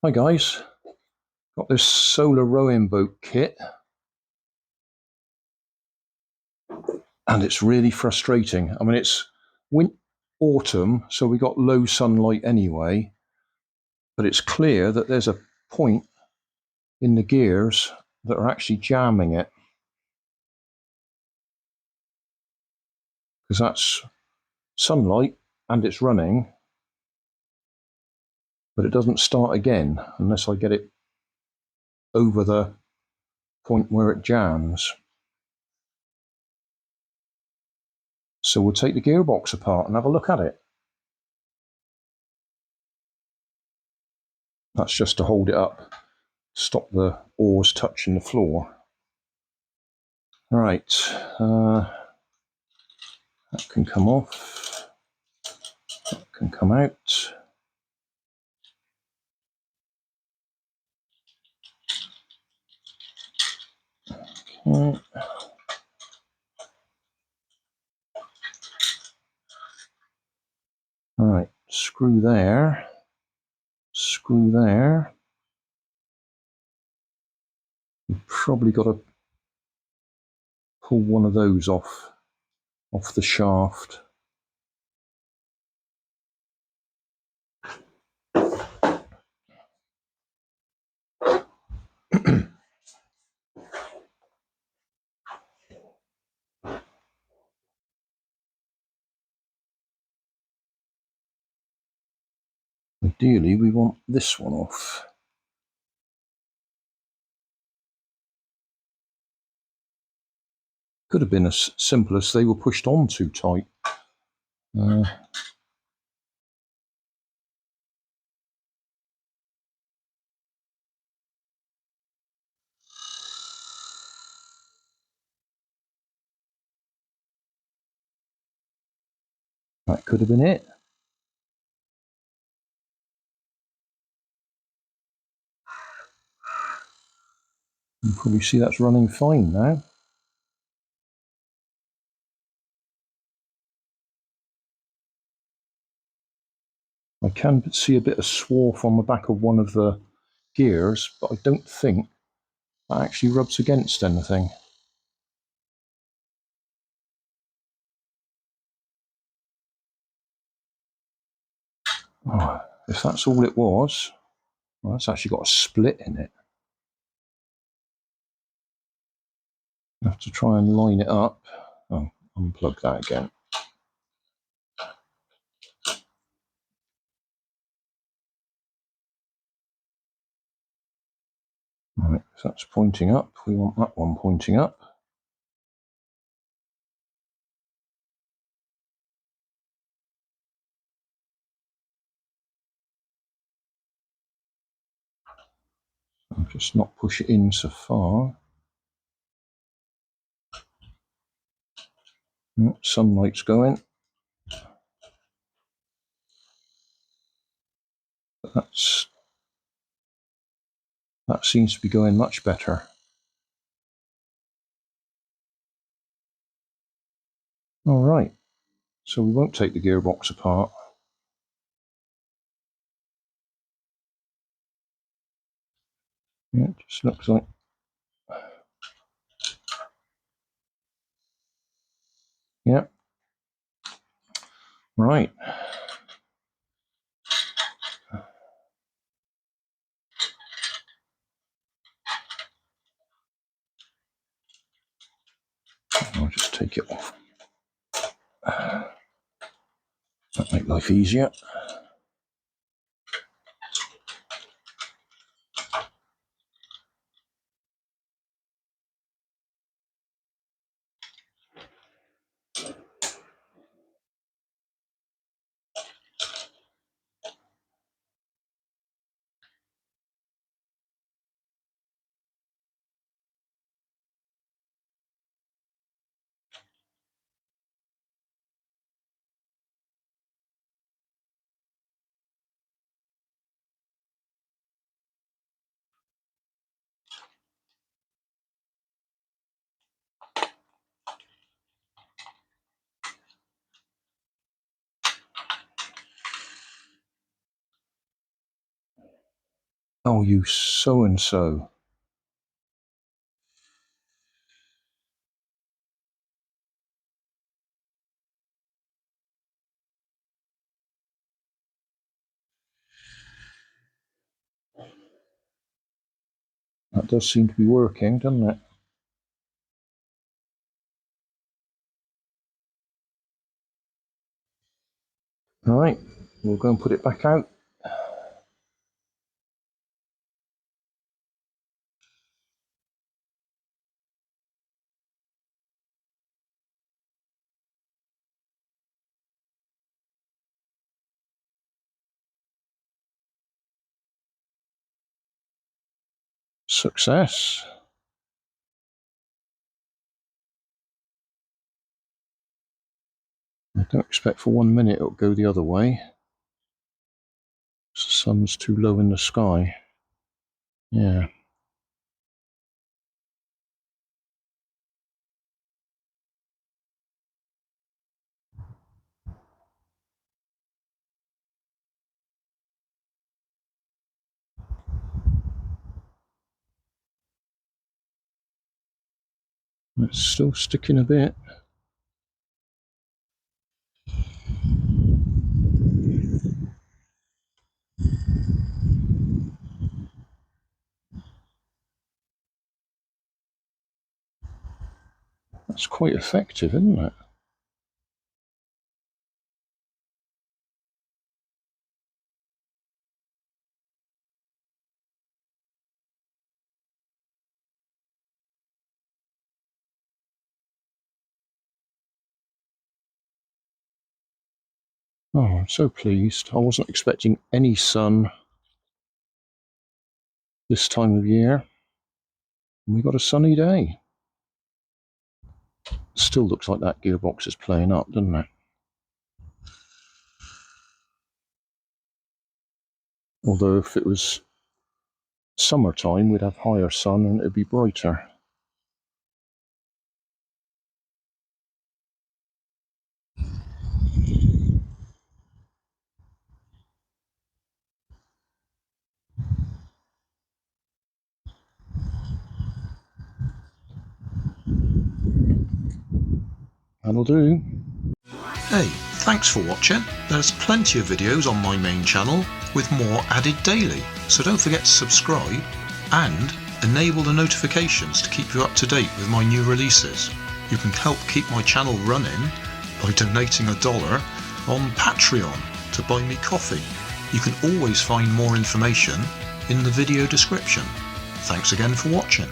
Hi guys, got this solar rowing boat kit and it's really frustrating. I mean, it's autumn, so we got low sunlight anyway, but it's clear that there's a point in the gears that are actually jamming it, because that's sunlight and it's running, but it doesn't start again unless I get it over the point where it jams. So we'll take the gearbox apart and have a look at it. That's just to hold it up, stop the oars touching the floor. Right, that can come off, that can come out. Okay. Right, screw there, screw there. You've probably got to pull one of those off the shaft. Ideally, we want this one off. Could have been as simple as they were pushed on too tight. That could have been it. You can probably see that's running fine now. I can see a bit of swarf on the back of one of the gears, but I don't think that actually rubs against anything. Oh, if that's all it was, well, that's actually got a split in it. I have to try and line it up. Oh, unplug that again. Right, if that's pointing up, we want that one pointing up. I'll just not push it in so far. Sunlight's going. But that seems to be going much better. All right, so we won't take the gearbox apart. Yeah, it just looks like. Yeah. Right. I'll just take it off. That'll make life easier. Oh, you so-and-so. That does seem to be working, doesn't it? All right, we'll go and put it back out. Success. I don't expect for 1 minute it'll go the other way. The sun's too low in the sky. Yeah. It's still sticking a bit. That's quite effective, isn't it? Oh, I'm so pleased. I wasn't expecting any sun this time of year. And we got a sunny day. Still looks like that gearbox is playing up, doesn't it? Although if it was summertime, we'd have higher sun and it'd be brighter. That'll do. Hey, thanks for watching. There's plenty of videos on my main channel with more added daily, so don't forget to subscribe and enable the notifications to keep you up to date with my new releases. You can help keep my channel running by donating $1 on Patreon to buy me coffee. You can always find more information in the video description. Thanks again for watching.